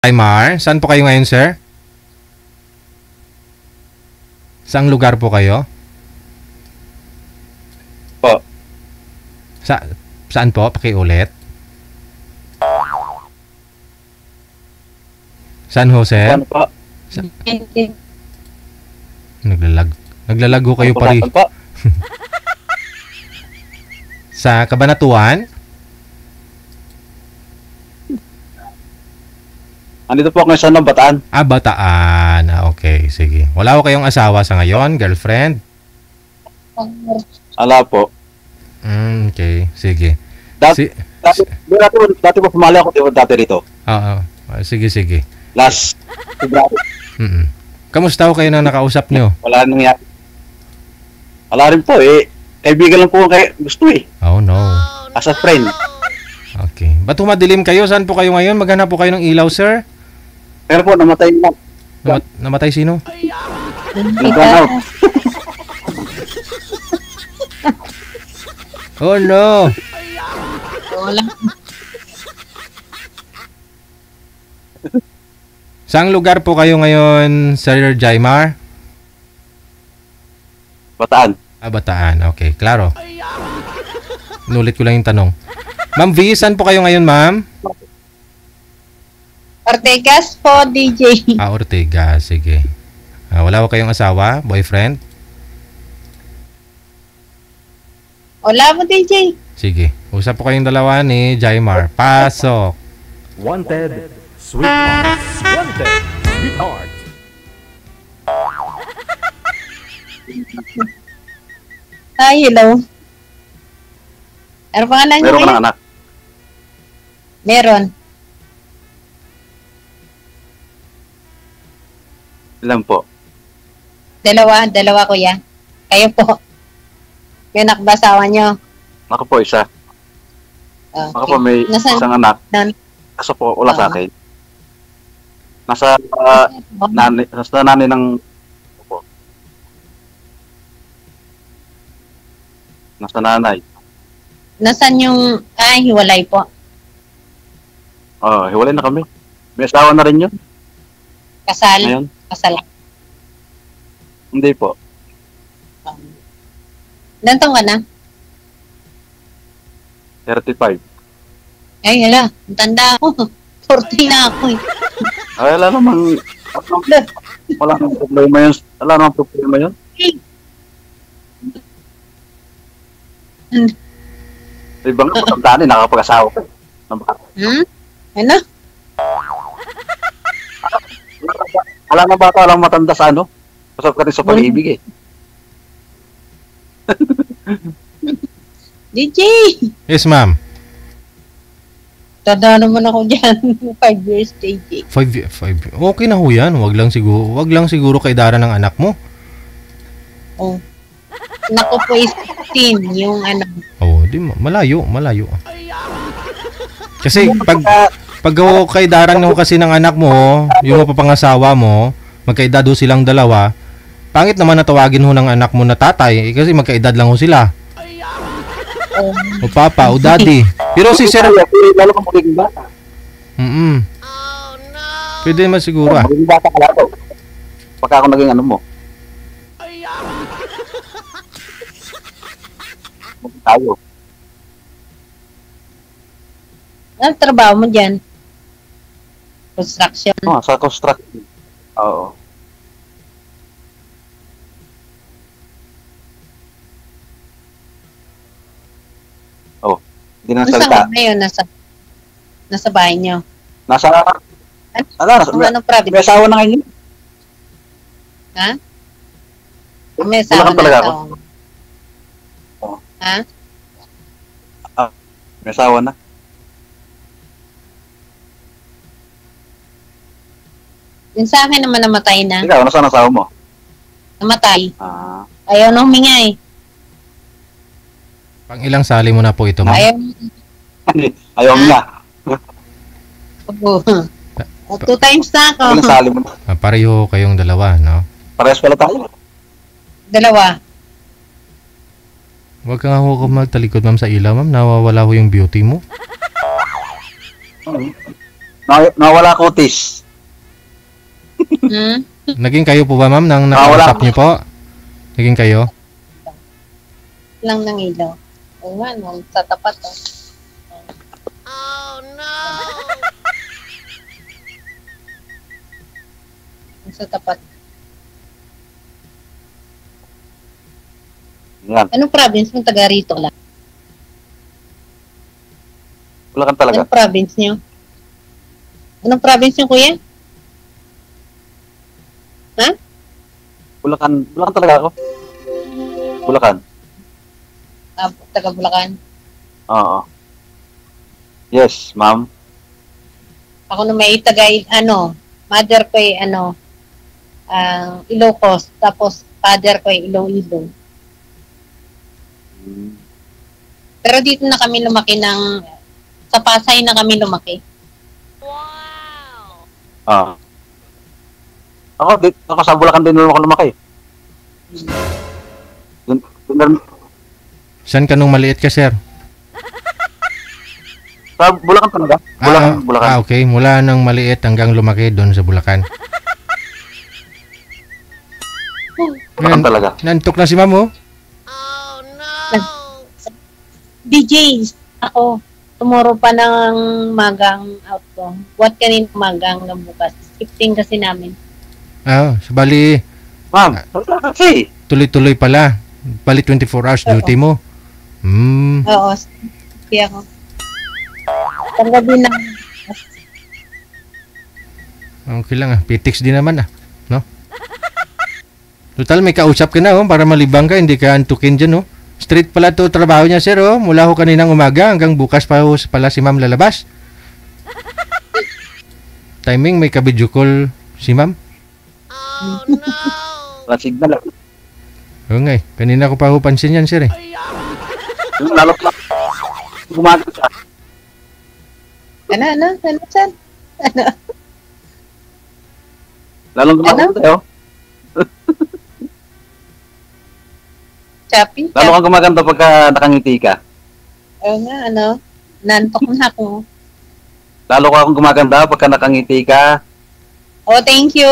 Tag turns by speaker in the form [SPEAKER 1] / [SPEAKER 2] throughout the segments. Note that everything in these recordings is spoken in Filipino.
[SPEAKER 1] Aymar, saan po kayo ngayon, sir? Saang lugar po kayo?
[SPEAKER 2] Po.
[SPEAKER 1] Saan po? Pakiulit. San Jose?
[SPEAKER 2] Ano po?
[SPEAKER 1] Naglalago kayo pari.
[SPEAKER 2] Po.
[SPEAKER 1] Sa Cabanatuan?
[SPEAKER 2] Andito po ako ngayon sa Bataan.
[SPEAKER 1] Bataan. Okay, sige. Wala ko kayong asawa sa ngayon, girlfriend?
[SPEAKER 2] Ala po.
[SPEAKER 1] Okay, sige.
[SPEAKER 2] Dati po pumali ako dati rito.
[SPEAKER 1] Oo. Sige.
[SPEAKER 2] Last February.
[SPEAKER 1] Kamusta ho kayo na nakausap nyo?
[SPEAKER 2] Wala nangyari. Wala rin po eh. Kaibigan lang po kay gusto eh.
[SPEAKER 1] Oh no.
[SPEAKER 2] As a friend.
[SPEAKER 1] Okay. Ba't humadilim kayo? Saan po kayo ngayon? Maghanap po kayo ng ilaw, sir?
[SPEAKER 2] Pero po namatay na.
[SPEAKER 1] Namatay sino?
[SPEAKER 2] Nag-burn out.
[SPEAKER 1] Oh no.
[SPEAKER 3] Wala.
[SPEAKER 1] Saang lugar po kayo ngayon, Sir Jaimar?
[SPEAKER 2] Bataan.
[SPEAKER 1] Bataan. Okay, klaro. Inulit ko lang yung tanong. Ma'am V, saan po kayo ngayon, ma'am?
[SPEAKER 3] Ortegas po, DJ.
[SPEAKER 1] Ortega. Sige. Wala ko kayong asawa? Boyfriend?
[SPEAKER 3] Wala po, DJ.
[SPEAKER 1] Sige. Usap po kayong dalawa ni Jaimar. Pasok.
[SPEAKER 4] Wanted, sweetheart. Wanted, sweetheart.
[SPEAKER 3] Hi, hello. Ano pangalan niyo?
[SPEAKER 2] Meron ka ng anak.
[SPEAKER 3] Meron.
[SPEAKER 2] Ilan po?
[SPEAKER 3] Dalawa kuya. Kayo po. May anak ba asawa niyo?
[SPEAKER 2] Ako po isa.
[SPEAKER 3] Okay.
[SPEAKER 2] Ako po may isang anak. Kaso po wala sa akin. Nasa nanay ng po. Nasa nanay.
[SPEAKER 3] Nasaan yung... hiwalay po.
[SPEAKER 2] Hiwalay na kami. May asawa na rin yun.
[SPEAKER 3] Kasal.
[SPEAKER 2] Ngayon?
[SPEAKER 3] Kasal.
[SPEAKER 2] Hindi po.
[SPEAKER 3] Ilan taon ka na?
[SPEAKER 2] 35.
[SPEAKER 3] Ay, hala. Ang tanda ako. 40 na ako eh.
[SPEAKER 2] Ay, wala namang problema yun. Wala namang problema yun. Ibang matandaan eh, nakapag-asawa ka.
[SPEAKER 3] Ano?
[SPEAKER 2] Wala na bata, walang matanda sa ano? Pasap ka rin sa pag-ibig eh.
[SPEAKER 3] DJ!
[SPEAKER 1] Yes, ma'am.
[SPEAKER 3] Tanda naman ako dyan. 5 years, DJ.
[SPEAKER 1] 5. Okay na ho yan. Wag lang siguro kaidara ng anak mo.
[SPEAKER 3] Oh. Naku po is 15 yung ano.
[SPEAKER 1] Di malayo. Kasi pag kaidaran mo kasi ng anak mo, yung mapapangasawa mo, magkaedad ho silang dalawa, pangit naman na tawagin ho ng anak mo na tatay, kasi magkaedad lang ho sila. O papa, o daddy. Pero si Sir...
[SPEAKER 2] Lalo kang magiging bata.
[SPEAKER 1] Pwede naman siguro
[SPEAKER 2] Magiging bata ka lato. Pagka ako naging ano mo. Tayo.
[SPEAKER 3] Ano trabaho mo dyan? Construction.
[SPEAKER 2] Sa construction. Oo. Hindi na salita.
[SPEAKER 3] Saan ngayon? Nasa bahay niyo? Anong province?
[SPEAKER 2] May asawa na ngayon.
[SPEAKER 3] Ha? May asawa
[SPEAKER 2] Bulacan talaga ako.
[SPEAKER 3] Ha?
[SPEAKER 2] May asawa na.
[SPEAKER 3] Yung sa akin naman namatay na.
[SPEAKER 2] Ikaw, nasaan ang asawa mo?
[SPEAKER 3] Namatay.
[SPEAKER 2] Ah.
[SPEAKER 3] Ayaw na huminga eh.
[SPEAKER 1] Pang ilang sali mo na po ito, ma'am?
[SPEAKER 2] Ayaw nga.
[SPEAKER 3] Oo. 2 times na ako.
[SPEAKER 2] Ilang sali mo na.
[SPEAKER 1] Pareho kayong dalawa, no?
[SPEAKER 2] Parehas pala tayo.
[SPEAKER 3] Dalawa.
[SPEAKER 1] Huwag ka nga ho magtalikod, ma'am, sa ilaw, ma'am. Nawawala ho yung beauty mo.
[SPEAKER 2] Nawala kutis.
[SPEAKER 3] Hmm?
[SPEAKER 1] Naging kayo po ba, ma'am, nang
[SPEAKER 2] Ah, wala.
[SPEAKER 1] nakausap niyo po? Naging kayo?
[SPEAKER 3] Lang ng ilaw. Oo nga, no, sa tapat. Oh. Sa tapat.
[SPEAKER 2] Yan.
[SPEAKER 3] Anong province mo? Taga rito lang.
[SPEAKER 2] Bulacan talaga.
[SPEAKER 3] Anong province nyo? Anong province nyo, kuya?
[SPEAKER 2] Bulacan talaga ako. Bulacan.
[SPEAKER 3] Ah, taga Bulacan.
[SPEAKER 2] Oo. Yes, ma'am.
[SPEAKER 3] Ako na may taga, mother ko ay, Ilocos. Tapos, father ko ay Iloilo. Pero dito na kami lumaki sa Pasay na kami lumaki.
[SPEAKER 2] Ah. Ako sa Bulacan din ako lumaki.
[SPEAKER 1] Saan ka nung maliit ka, sir?
[SPEAKER 2] Sa Bulacan talaga. Bulacan.
[SPEAKER 1] Okay. Mula nang maliit hanggang lumaki doon sa Bulacan.
[SPEAKER 2] Bulacan talaga.
[SPEAKER 1] Nantok na si ma'am, oh.
[SPEAKER 3] DJ, ako, tomorrow pa ng magang out ko. What kanina magang na bukas? Shifting kasi namin.
[SPEAKER 1] Sabali,
[SPEAKER 2] Ma'am, kasi.
[SPEAKER 1] tuloy-tuloy pala. Bali 24 hours duty mo.
[SPEAKER 3] Oo, sige ako. Paggabi na.
[SPEAKER 1] Okay lang Pitix din naman no? Total may kausap ka na para malibang ka, hindi ka antukin dyan Straight pala to trabaho niya, sir mula ho kaninang umaga hanggang bukas pa ho pala si ma'am lalabas. Timing may ka-video call si ma'am.
[SPEAKER 2] Wala signal.
[SPEAKER 1] Oo nga kanina ko pa ho pansin yan, sir
[SPEAKER 2] Lalo pa. Gumagal siya.
[SPEAKER 3] Ano, sir?
[SPEAKER 2] Lalong gumagal tayo.
[SPEAKER 3] Choppy?
[SPEAKER 2] Lalo kang gumaganda pagka nakangiti ka.
[SPEAKER 3] Oo nga, nantok na ako.
[SPEAKER 2] Lalo ka akong gumaganda pagka nakangiti ka.
[SPEAKER 3] Oh, thank you.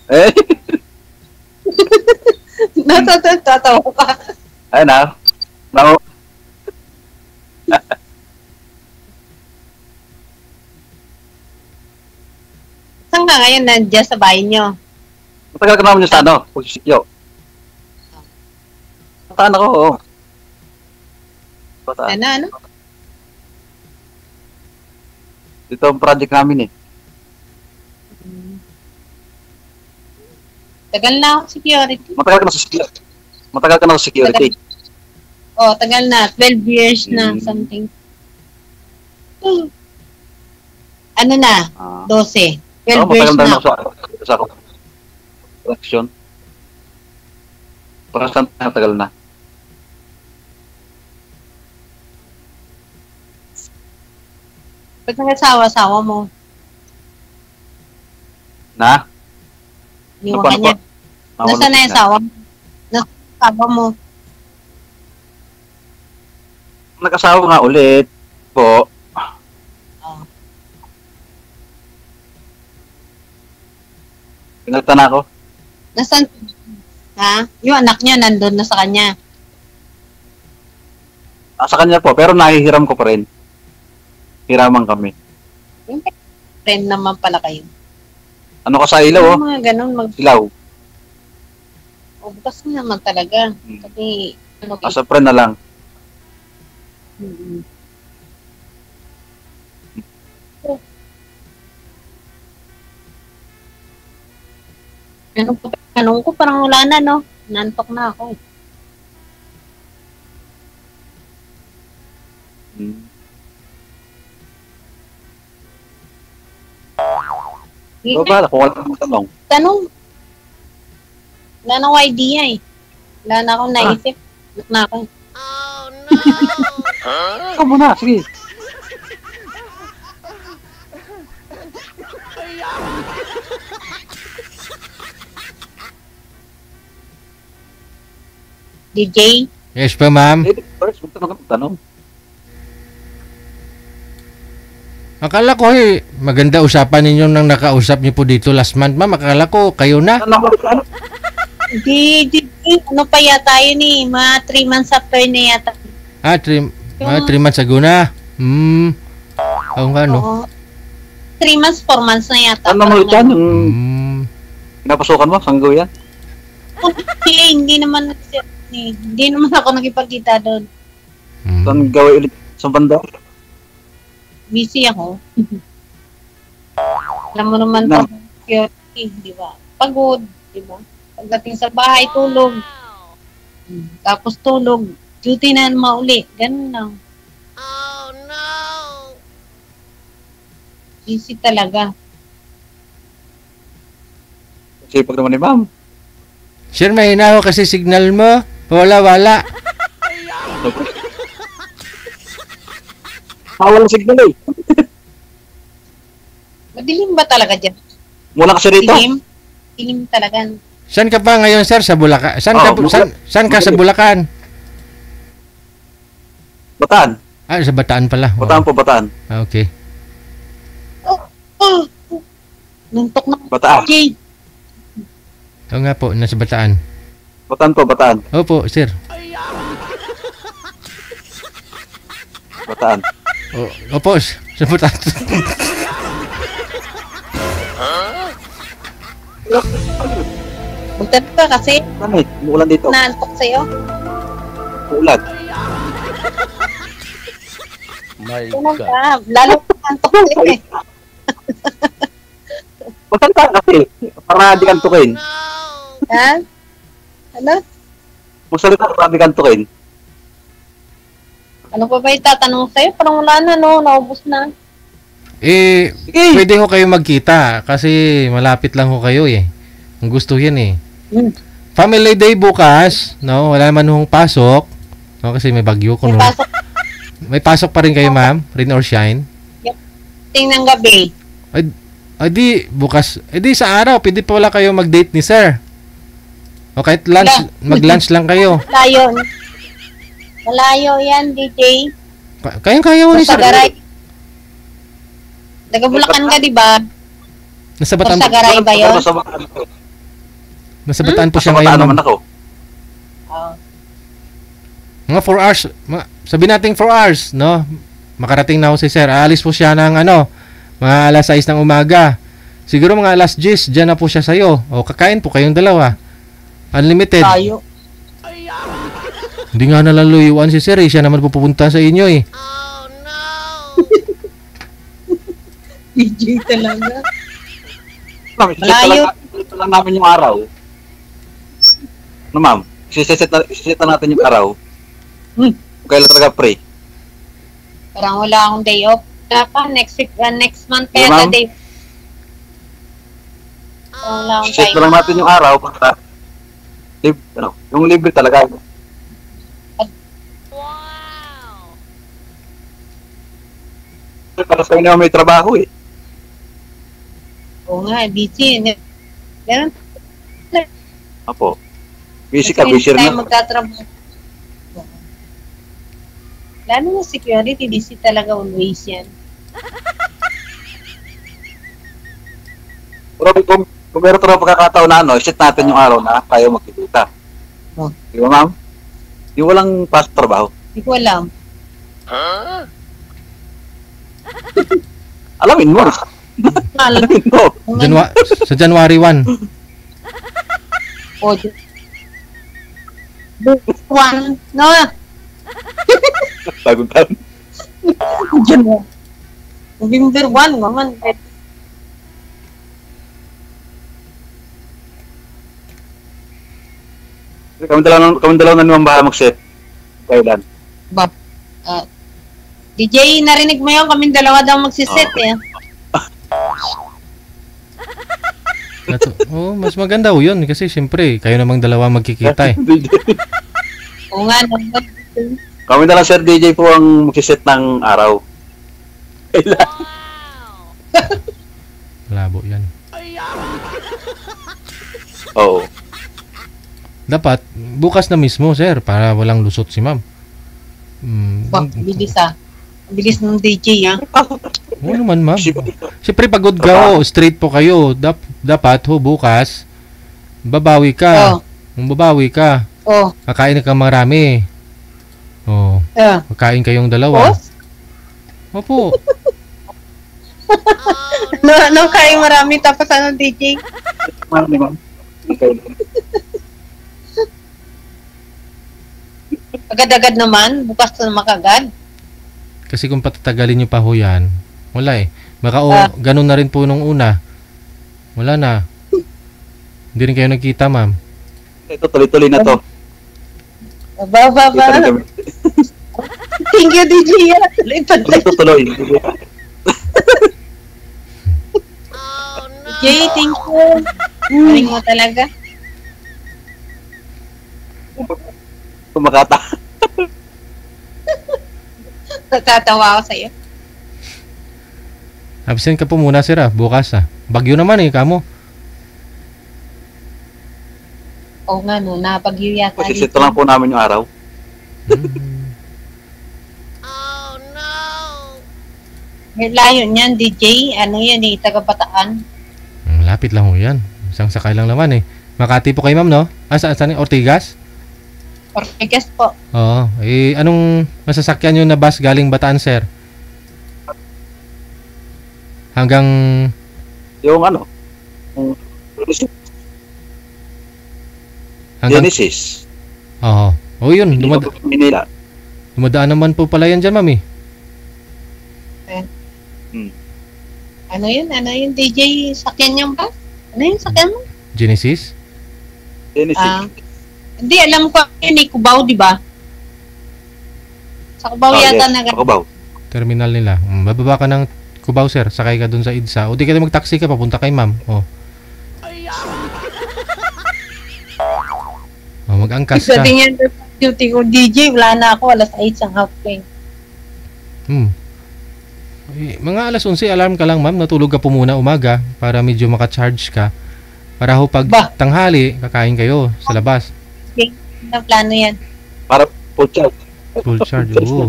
[SPEAKER 2] Eh,
[SPEAKER 3] Natatawa ka.
[SPEAKER 2] ayun Lalo.
[SPEAKER 3] Saan ka ngayon nandiyan sa bahay nyo?
[SPEAKER 2] Matagal ka naman yung sa pagsisikyo. Pataan ako, oo. Pataan.
[SPEAKER 3] Ano?
[SPEAKER 2] Dito ang project namin
[SPEAKER 3] Tagal na ako security.
[SPEAKER 2] Matagal ka na sa security.
[SPEAKER 3] Oh, tagal na. 12 years na, something. Ano na? 12. 12 years
[SPEAKER 2] matagal
[SPEAKER 3] na.
[SPEAKER 2] ako sa correction. Para saan tagal na?
[SPEAKER 3] Ba't nag-asawa-asawa mo?
[SPEAKER 2] Na?
[SPEAKER 3] Iniwan ka niya. Nasaan na yung asawa mo? Nasaan yung asawa mo?
[SPEAKER 2] Nag-asawa nga ulit po.
[SPEAKER 3] Oh.
[SPEAKER 2] Pinagta na ako.
[SPEAKER 3] Nasaan? Ha? Yung anak niya nandun na sa kanya.
[SPEAKER 2] Sa kanya po, pero nahihiram ko pa rin. Hiraman kami.
[SPEAKER 3] Yung friend naman pala kayo.
[SPEAKER 2] Ano ka sa ilaw,
[SPEAKER 3] Yung mga ganun,
[SPEAKER 2] Ilaw.
[SPEAKER 3] bukas na naman talaga. Kasi,
[SPEAKER 2] Sa friend na lang.
[SPEAKER 3] Mm-mm. Anong ko, parang wala na, no? Nantok na ako.
[SPEAKER 2] So, ba, kung wala kang tanong.
[SPEAKER 3] Tanong. Wala na akong idea eh. Wala na akong naisip. Wala na ako.
[SPEAKER 2] Ikaw muna, sige.
[SPEAKER 3] DJ?
[SPEAKER 1] Yes pa, ma'am.
[SPEAKER 2] First, magtanong ka ng tanong.
[SPEAKER 1] Akala ko maganda usapan ninyo nang nakausap niyo po dito last month, ma'am. Akala ko kayo na.
[SPEAKER 2] Ano?
[SPEAKER 3] Di, ano pa yata yun eh. Mga 3 months after na yata.
[SPEAKER 1] 3 months ago na. Oo nga, no?
[SPEAKER 3] Oo. 3 months, 4 months na yata.
[SPEAKER 2] Ano mo yan? Yung pinapasukan mo? Sanggo yan?
[SPEAKER 3] Hindi naman hindi naman ako nakipagkita doon.
[SPEAKER 2] Saan gawin ulit? Sa banda?
[SPEAKER 3] Busy ako. Alam mo naman
[SPEAKER 2] No.
[SPEAKER 3] security, di ba? Pagod, di ba? Pagdating sa bahay, tulog. Tapos tulog. Duty na mauli. Ganun lang. Oh, no! Busy talaga.
[SPEAKER 2] Sipag naman ni ma'am.
[SPEAKER 1] Sir, mahina ako kasi signal mo. Wala.
[SPEAKER 2] Walang signal eh.
[SPEAKER 3] Madilim ba talaga dyan?
[SPEAKER 2] Mula kasi rito.
[SPEAKER 3] Dilim? Dilim talaga.
[SPEAKER 1] Saan ka pa ngayon, sir? Sa Bulacan? Saan ka sa Bulacan?
[SPEAKER 2] Bataan.
[SPEAKER 1] Sa Bataan pala.
[SPEAKER 2] Bataan po, Bataan.
[SPEAKER 1] Okay.
[SPEAKER 3] Nuntok na.
[SPEAKER 2] Bataan.
[SPEAKER 3] Jay.
[SPEAKER 1] Oo nga po, nasa Bataan.
[SPEAKER 2] Bataan po, Bataan.
[SPEAKER 1] Opo, sir.
[SPEAKER 2] Bataan.
[SPEAKER 1] Opo, sa Bataan.
[SPEAKER 3] Magtanong ka kasi
[SPEAKER 2] Ano eh? Umuulan dito.
[SPEAKER 3] naantok sa'yo.
[SPEAKER 2] Umuulan.
[SPEAKER 4] My
[SPEAKER 3] Tunong
[SPEAKER 4] God.
[SPEAKER 3] ka. Lalo ka naantok sa'yo eh.
[SPEAKER 2] Magsalita kasi. Para di kantukin.
[SPEAKER 3] Ha? Ano?
[SPEAKER 2] Magsalita para di kantukin.
[SPEAKER 3] Ano pa ba itatanong sa'yo? Parang wala na, no? Naubos na.
[SPEAKER 2] Sige.
[SPEAKER 1] Pwede ho kayo magkita kasi malapit lang ho kayo eh. Ang gusto yan eh. Family Day bukas, no? Wala naman hong pasok. No, kasi may bagyo ko,
[SPEAKER 3] May
[SPEAKER 1] no?
[SPEAKER 3] pasok
[SPEAKER 1] May pasok pa rin kayo, ma'am? Rain or shine?
[SPEAKER 3] ting ng gabi.
[SPEAKER 1] Di, bukas. Di, sa araw, pwede pa wala kayo mag-date ni sir. O kahit lunch, mag-lunch lang kayo.
[SPEAKER 3] Malayo. Malayo yan, DJ.
[SPEAKER 1] Kayang-kaya ho ni sir.
[SPEAKER 3] Sagaray. Taga-Bulacan ka, di ba?
[SPEAKER 1] Nasa Bataan,
[SPEAKER 3] Sagaray ba yun?
[SPEAKER 2] Sa Bataan po.
[SPEAKER 1] nasa Bataan po
[SPEAKER 2] Sa
[SPEAKER 1] siya ngayon,
[SPEAKER 2] Bataan
[SPEAKER 1] ma'am.
[SPEAKER 2] naman ako.
[SPEAKER 3] Oo.
[SPEAKER 1] Mga 4 hours, sabi natin 4 hours, no? Makarating na ho si sir. Aalis po siya ng mga alas 6 ng umaga. Siguro mga alas 10, dyan na po siya sa'yo. O kakain po kayong dalawa. Unlimited.
[SPEAKER 3] Tayo.
[SPEAKER 1] Hindi nga nalaluyuan si sir eh. Siya naman po pupunta sa inyo eh.
[SPEAKER 3] DJ talaga.
[SPEAKER 2] Ma'am,
[SPEAKER 3] Malayo.
[SPEAKER 2] isiset lang namin yung araw. Ano ma'am? Isiset na natin yung araw. Kailan talaga pre?
[SPEAKER 3] Parang wala akong day off. Next week, next month kaya
[SPEAKER 2] Ma'am?
[SPEAKER 3] na day. Parang wala akong
[SPEAKER 2] Isiset
[SPEAKER 3] time.
[SPEAKER 2] na lang natin yung araw para yung libre talaga. Para sa inyo may trabaho eh.
[SPEAKER 3] Oo nga, busy. Ganun.
[SPEAKER 2] Apo. Busy ka, busy rin
[SPEAKER 3] tayo
[SPEAKER 2] na.
[SPEAKER 3] magtatrabaho. Lalo na security, busy talaga always yan.
[SPEAKER 2] Pero kung meron talaga pagkakataon na iset natin yung araw na tayo magkikita.
[SPEAKER 3] Oh.
[SPEAKER 2] Di ba ma'am? Yung walang pasok trabaho.
[SPEAKER 3] Hindi ko alam.
[SPEAKER 2] Alamin mo. Alamin mo.
[SPEAKER 1] Sa January 1.
[SPEAKER 3] O, one. No.
[SPEAKER 2] Bagong taon.
[SPEAKER 3] November 1 naman.
[SPEAKER 2] Kami dalawa na naman bahala mag-set. Kailan?
[SPEAKER 3] Bob. DJ, narinig mo yun? Kaming dalawa daw magsiset eh.
[SPEAKER 1] Mas maganda ho yun kasi siyempre kayo namang dalawa magkikita eh.
[SPEAKER 3] Oo nga,
[SPEAKER 2] Kami na lang Sir DJ po ang mag-set ng araw. Kailan?
[SPEAKER 1] Labo yan.
[SPEAKER 2] Oo.
[SPEAKER 1] Dapat bukas na mismo sir para walang lusot si ma'am.
[SPEAKER 3] bilis ah. Bilis ng DJ ah.
[SPEAKER 1] Oo naman, ma'am.
[SPEAKER 2] Isip-
[SPEAKER 1] Siyempre, pagod ka, straight po kayo. Dapat, bukas, babawi ka.
[SPEAKER 3] Oh.
[SPEAKER 1] Kung babawi ka,
[SPEAKER 3] Oh.
[SPEAKER 1] kakain ka marami. Oh, kakain kayong dalawa.
[SPEAKER 3] Boss?
[SPEAKER 1] Opo.
[SPEAKER 3] No, kain marami tapos ano, DJ?
[SPEAKER 2] Marami, ma'am. Okay.
[SPEAKER 3] Agad-agad naman, bukas na makagad.
[SPEAKER 1] Kasi kung patatagalin nyo pa ho yan, wala eh. Baka ganun na rin po nung una. Wala na. Hindi rin kayo nagkita, ma'am.
[SPEAKER 2] Ito, tuloy-tuloy na to.
[SPEAKER 3] Ba.
[SPEAKER 2] Kita rin kami.
[SPEAKER 3] Thank you, DJ.
[SPEAKER 2] Ito, tuloy.
[SPEAKER 3] DJ, thank you. Galing mo talaga.
[SPEAKER 2] Kumakata.
[SPEAKER 3] Natatawa ako sa'yo.
[SPEAKER 1] Absent ka po muna, sir, bukas Bagyo naman eh, kamo.
[SPEAKER 3] Oo nga, no, napag-iyo yata.
[SPEAKER 2] Kasi ito lang po namin yung araw.
[SPEAKER 3] May layo niyan, DJ. Ano yan, taga-Bataan.
[SPEAKER 1] Lapit lang ho yan. Isang sakay lang naman eh. Makati po kayo, ma'am, no? Saan? Ortigas?
[SPEAKER 3] Ortigas po.
[SPEAKER 1] Oo. Eh, anong masasakyan nyo na bus galing Bataan, sir? Hanggang...
[SPEAKER 2] Yung ano? Yung
[SPEAKER 1] hanggang...
[SPEAKER 2] Genesis.
[SPEAKER 1] Oo. Oh, yun.
[SPEAKER 2] Manila.
[SPEAKER 1] Dumadaan naman po pala yan dyan, ma'am eh.
[SPEAKER 3] Ano yun, DJ? Sakyan niyan ba? Ano yun, sakyan mo?
[SPEAKER 1] Genesis?
[SPEAKER 2] Genesis.
[SPEAKER 3] Hindi, alam ko yun, Cubao, di ba? Sa Cubao yata na
[SPEAKER 2] Cubao.
[SPEAKER 1] Terminal nila. Bababa ka ng Cubao, sir. Sakay ka dun sa EDSA. O di ka mag-taxi ka, papunta kay ma'am. Mag-angkas ka.
[SPEAKER 3] Sabi niya, duty ko, DJ, wala na ako, alas 8 ang halfway.
[SPEAKER 1] Mga alas 11, alarm ka lang, ma'am. Natulog ka po muna umaga para medyo maka-charge ka. Para ho pag tanghali, kakain kayo sa labas.
[SPEAKER 3] Okay, ang plano yan.
[SPEAKER 2] Para full charge.
[SPEAKER 1] Full charge, oo.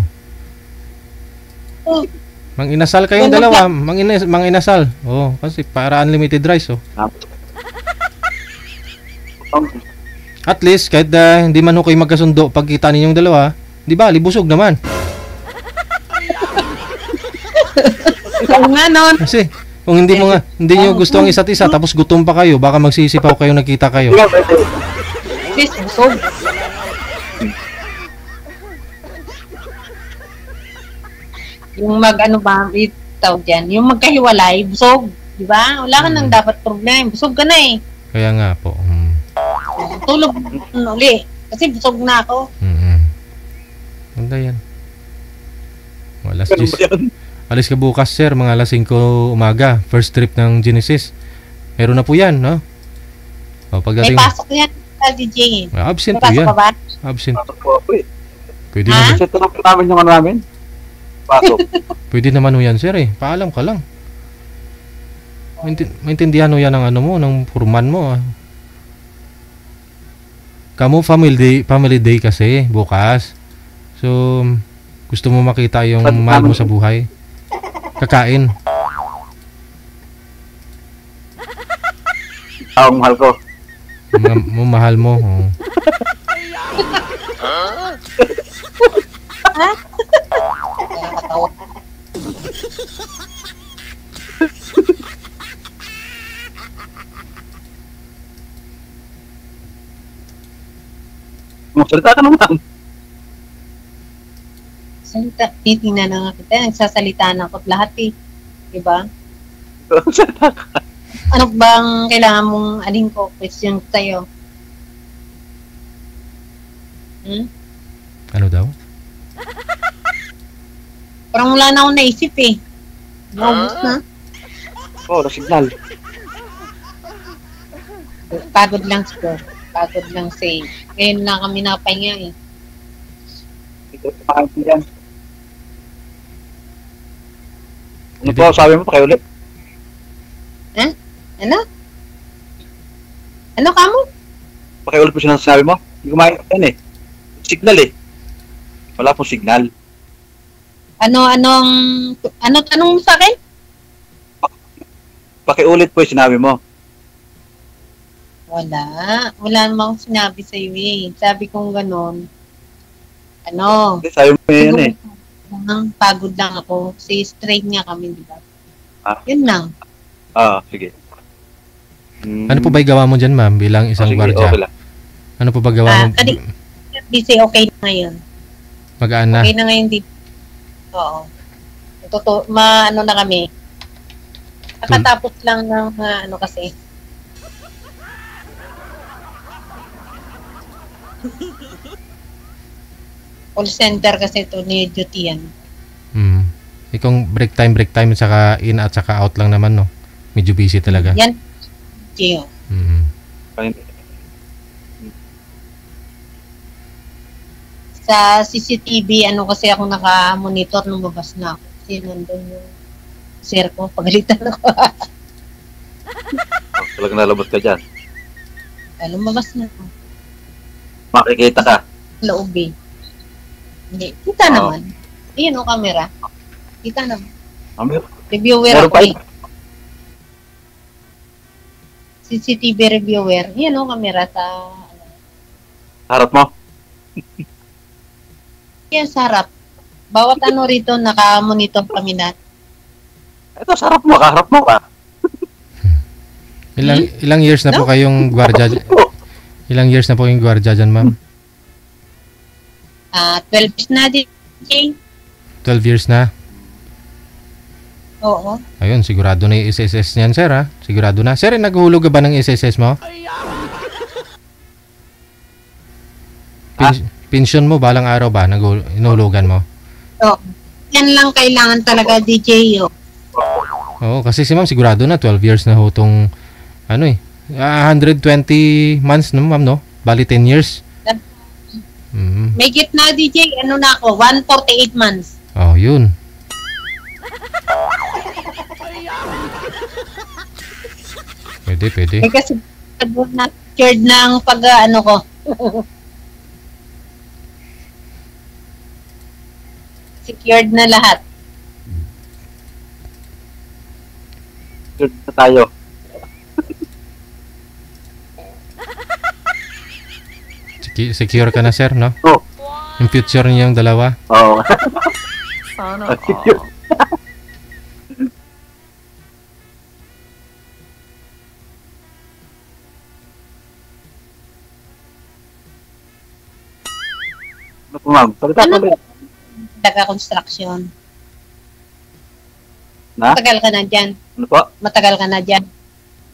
[SPEAKER 1] Mang-inasal kayong dalawa. Mang-inasal. Oo, kasi para unlimited rice, At least, kahit hindi man ho kayo magkasundo pagkita ninyong dalawa, di ba, libusog naman.
[SPEAKER 3] Oo nga nun.
[SPEAKER 1] Kasi, kung hindi nyo gusto ang isa't isa, tapos gutom pa kayo, baka magsisipaw kayo, nagkita kayo.
[SPEAKER 3] Please, busog. Yung tawag dyan, yung magkahiwalay, busog. Di ba? Wala ka nang dapat problem. Busog ka na eh.
[SPEAKER 1] Kaya nga po.
[SPEAKER 3] Tulog uli. Kasi busog na ako.
[SPEAKER 1] Ganda yan. Alis ka bukas, sir, mga alas 5 umaga. First trip ng Genesis. Meron na po yan, no? Pagdating...
[SPEAKER 3] May pasok yan sa DJ.
[SPEAKER 1] Absent po
[SPEAKER 3] May pasok
[SPEAKER 1] yan.
[SPEAKER 3] pa ba?
[SPEAKER 1] Absent.
[SPEAKER 2] Pwede naman. Ito lang po namin yung ano namin. Pasok.
[SPEAKER 1] Pwede naman ho yan, sir, eh. Paalam ka lang. Maintindihan ho yan ng ano mo, ng purman mo, Kamu family day kasi bukas. So, gusto mo makita yung mahal mo sa buhay. Kakain.
[SPEAKER 2] Ang mahal ko.
[SPEAKER 1] Mahal mo.
[SPEAKER 2] Magsalita ka naman.
[SPEAKER 3] Titingnan na nga kita. Nagsasalita na ako lahat eh. Diba?
[SPEAKER 2] Magsalita ka.
[SPEAKER 3] Ano bang kailangan mong aling ko? Question sa'yo.
[SPEAKER 1] Ano daw?
[SPEAKER 3] Parang wala na akong naisip eh. Naubos na.
[SPEAKER 2] Na signal.
[SPEAKER 3] Pagod lang siguro. Pagod lang say. Ngayon lang kami nakapahinga eh.
[SPEAKER 2] Ito sa yan. Ano po sabi mo? Pakiulit.
[SPEAKER 3] Ano? Ano ka mo?
[SPEAKER 2] Pakiulit po siya ng sinabi mo. Hindi ko makikita eh. Signal eh. Wala pong signal.
[SPEAKER 3] Ano tanong mo sa akin?
[SPEAKER 2] pakiulit po yung sinabi mo.
[SPEAKER 3] Wala. Wala namang sinabi sa iyo eh. Sabi kong ganon. Ano?
[SPEAKER 2] Kasi sabi mo yun eh.
[SPEAKER 3] Pagod lang ako. Kasi straight nga kami, di ba? Yun lang.
[SPEAKER 2] Sige.
[SPEAKER 1] Ano po ba gawa mo dyan, ma'am, bilang isang
[SPEAKER 2] sige,
[SPEAKER 1] gwardiya?
[SPEAKER 2] okay lang.
[SPEAKER 1] Ano po ba gawa mo?
[SPEAKER 3] Busy, okay na ngayon.
[SPEAKER 1] Magaan na?
[SPEAKER 3] Okay na ngayon dito. Oo. Ano na kami. Nakatapos lang ng ano kasi. Call center kasi ito ni duty yan.
[SPEAKER 1] Ikong break time at saka in at saka out lang naman, no? Medyo busy talaga.
[SPEAKER 3] Yan. Gio. Sa CCTV, ano kasi ako naka-monitor nung babas na ako. Kasi nandun yung sir ko. Pagalitan ako.
[SPEAKER 2] Talagang nalabas ka dyan.
[SPEAKER 3] Lumabas na ako.
[SPEAKER 2] Makikita ka.
[SPEAKER 3] Loob eh. Hindi. Kita naman. Ayan o, camera. Kita naman. Reviewer ako eh. CCTV reviewer. Ayan o, camera sa...
[SPEAKER 2] Harap mo?
[SPEAKER 3] Yan sa harap. Bawat ano rito, naka-monitor kami na.
[SPEAKER 2] Ito, sa harap mo. Kaharap mo ka.
[SPEAKER 1] Ilang years na po kayong gwardiya? Ilang years na po yung gwardiya dyan, ma'am?
[SPEAKER 3] 12 years na din.
[SPEAKER 1] 12 years na?
[SPEAKER 3] Oo.
[SPEAKER 1] Ayun, sigurado na yung SSS niyan, sir, ha? Sigurado na. Sir, naghulog ka ba ng SSS mo? Pension mo, balang araw ba? Inulugan mo?
[SPEAKER 3] So, yan lang kailangan talaga, DJ.
[SPEAKER 1] Oo, kasi si ma'am, sigurado na 12 years na ho itong, 120 months no, ma'am, no? Bali 10 years.
[SPEAKER 3] May gitna, DJ. Ano na ako? 148 months.
[SPEAKER 1] Oh, yun. Pwede.
[SPEAKER 3] Kasi na secured ng pag-ano ko. Secured na lahat.
[SPEAKER 2] Secured na tayo.
[SPEAKER 1] Secure ka na, sir, no?
[SPEAKER 2] Oo.
[SPEAKER 1] Yung future niyo yung dalawa?
[SPEAKER 2] Oo.
[SPEAKER 5] Sana.
[SPEAKER 2] Ano po, ma'am? Salita
[SPEAKER 3] Ano
[SPEAKER 2] ulit.
[SPEAKER 3] Taga-construction.
[SPEAKER 2] Na?
[SPEAKER 3] Matagal ka na dyan.
[SPEAKER 2] Ano po?
[SPEAKER 3] Matagal ka na dyan.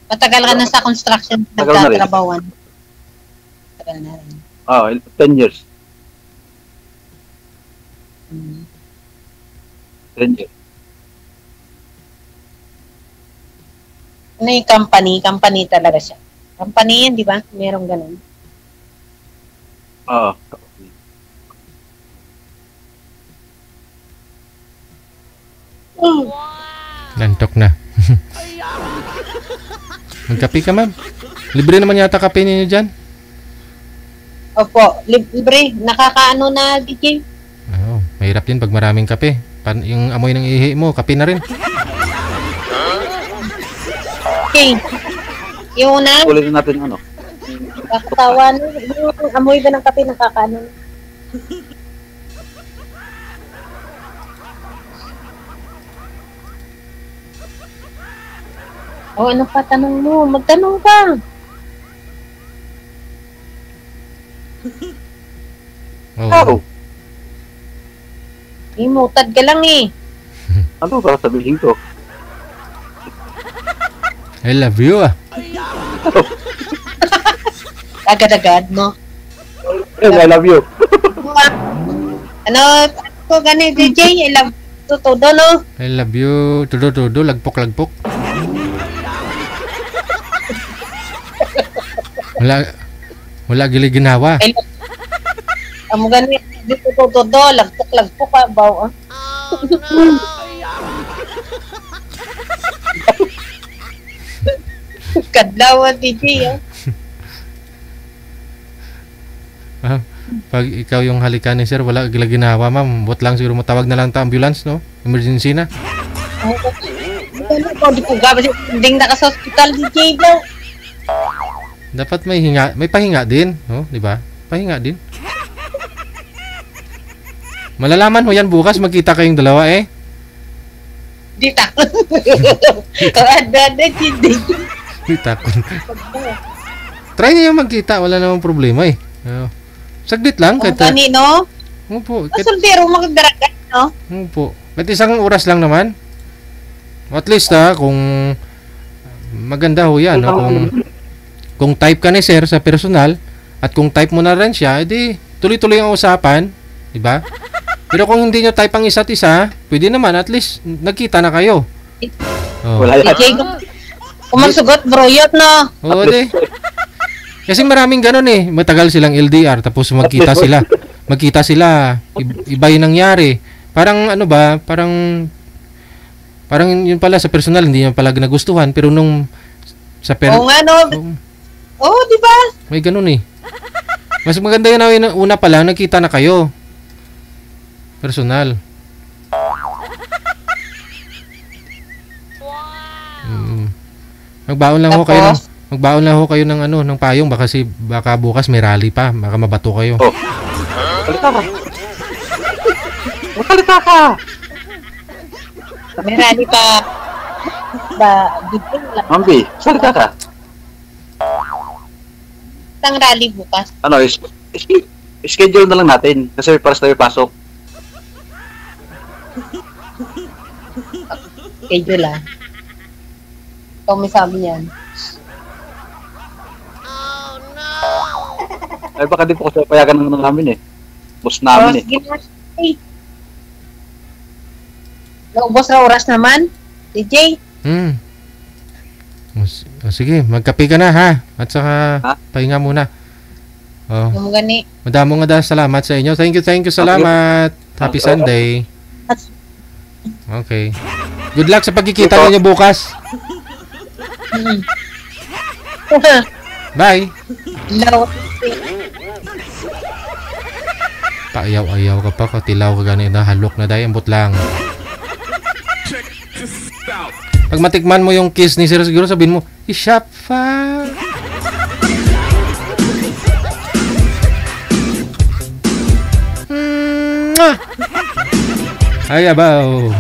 [SPEAKER 3] Matagal ka na sa construction.
[SPEAKER 2] Matagal na rin.
[SPEAKER 3] Nagtatrabawan. Matagal na rin.
[SPEAKER 2] 10 years. 10 years.
[SPEAKER 3] Ano yung company? Company talaga siya. Company yan, di ba? Merong ganun.
[SPEAKER 2] Oo.
[SPEAKER 1] Lantok na. Magkape ka, ma'am. Libre naman yata kape ninyo dyan.
[SPEAKER 3] Opo, libre. Nakakaano na, DJ.
[SPEAKER 1] Oo, mahirap din pag maraming kape. Yung amoy ng ihi mo, kape na rin.
[SPEAKER 3] Okay. Yung una,
[SPEAKER 2] Ulitin natin yung ano.
[SPEAKER 3] kakatawan. Yung amoy ba ng kape nakakaano? Ano pa tanong mo? Magtanong ka.
[SPEAKER 1] Oo.
[SPEAKER 3] Imutad ka lang eh.
[SPEAKER 2] Ano ba sabihin ko?
[SPEAKER 1] I love you, ah.
[SPEAKER 3] Agad-agad, no?
[SPEAKER 2] I love you.
[SPEAKER 3] Ano ko gani, DJ? I love to todo, no?
[SPEAKER 1] I love you. Tudo, lagpok. Wala gili-ginawa.
[SPEAKER 3] Amo gani, dito todo, lagpok ka, baw, ah. Kadlaw, DJ, ah.
[SPEAKER 1] Pag ikaw yung halikan ni sir, wala gila ginawa, ma'am. Buat lang siguro matawag na lang ta ambulance, no? Emergency na.
[SPEAKER 3] Ito Di po gabas ding naka sa hospital DJ daw.
[SPEAKER 1] Dapat may pahinga din, oh, di ba? Pahinga din. Malalaman mo yan bukas, magkita kayong dalawa eh.
[SPEAKER 3] Di takon. Ada DJ.
[SPEAKER 1] Di takon. Try niyo magkita, wala namang problema eh. Oh. Saglit lang.
[SPEAKER 3] Kung kanino?
[SPEAKER 1] Opo.
[SPEAKER 3] Soltero magdaragan, no?
[SPEAKER 1] Opo. Kahit isang oras lang naman. At least kung maganda ho yan. No? Kung type ka ni sir sa personal at kung type mo na rin siya, edi tuloy-tuloy ang usapan. Diba? Pero kung hindi nyo type ang isa't isa, pwede naman at least nagkita na kayo. Oh.
[SPEAKER 2] Wala yan.
[SPEAKER 3] DJ, kung magsugot, bro, yun, no?
[SPEAKER 1] Oo, di. Kasi maraming ganun eh. Matagal silang LDR tapos magkita sila. Iba yung nangyari. Parang ano ba, parang yun pala sa personal hindi niya pala nagustuhan pero nung sa
[SPEAKER 3] Oo nga, no? Oo, di ba?
[SPEAKER 1] may ganun eh. Mas maganda yun na una pa lang nagkita na kayo. Personal. Magbaon lang ho kayo ng ano, ng payong baka bukas may rally pa, baka mabato kayo.
[SPEAKER 2] Oh. Salita ka. Salita ka.
[SPEAKER 3] May rally pa. Dito lang.
[SPEAKER 2] Mambi, salita ka.
[SPEAKER 3] Isang rally bukas.
[SPEAKER 2] Ano, schedule na lang natin kasi para sa tayo pasok.
[SPEAKER 3] Schedule lang. Ikaw may sabi niyan.
[SPEAKER 2] Ay baka di po kasi payagan ng namin eh. Boss namin eh.
[SPEAKER 3] Naubos na oras naman. DJ.
[SPEAKER 1] Sige, magkape ka na ha. At saka pahinga muna. Oh.
[SPEAKER 3] Yung gani.
[SPEAKER 1] Madamong salamat sa inyo. Thank you, salamat. Happy Sunday. Okay. Good luck sa pagkikita niyo bukas. Bye.
[SPEAKER 3] No.
[SPEAKER 1] Paayaw-ayaw ka pa, katilaw ka ganun na halok na dahil, ambot lang. Pag matikman mo yung kiss ni Sir, siguro sabihin mo, Ishafa. Ay, abaw.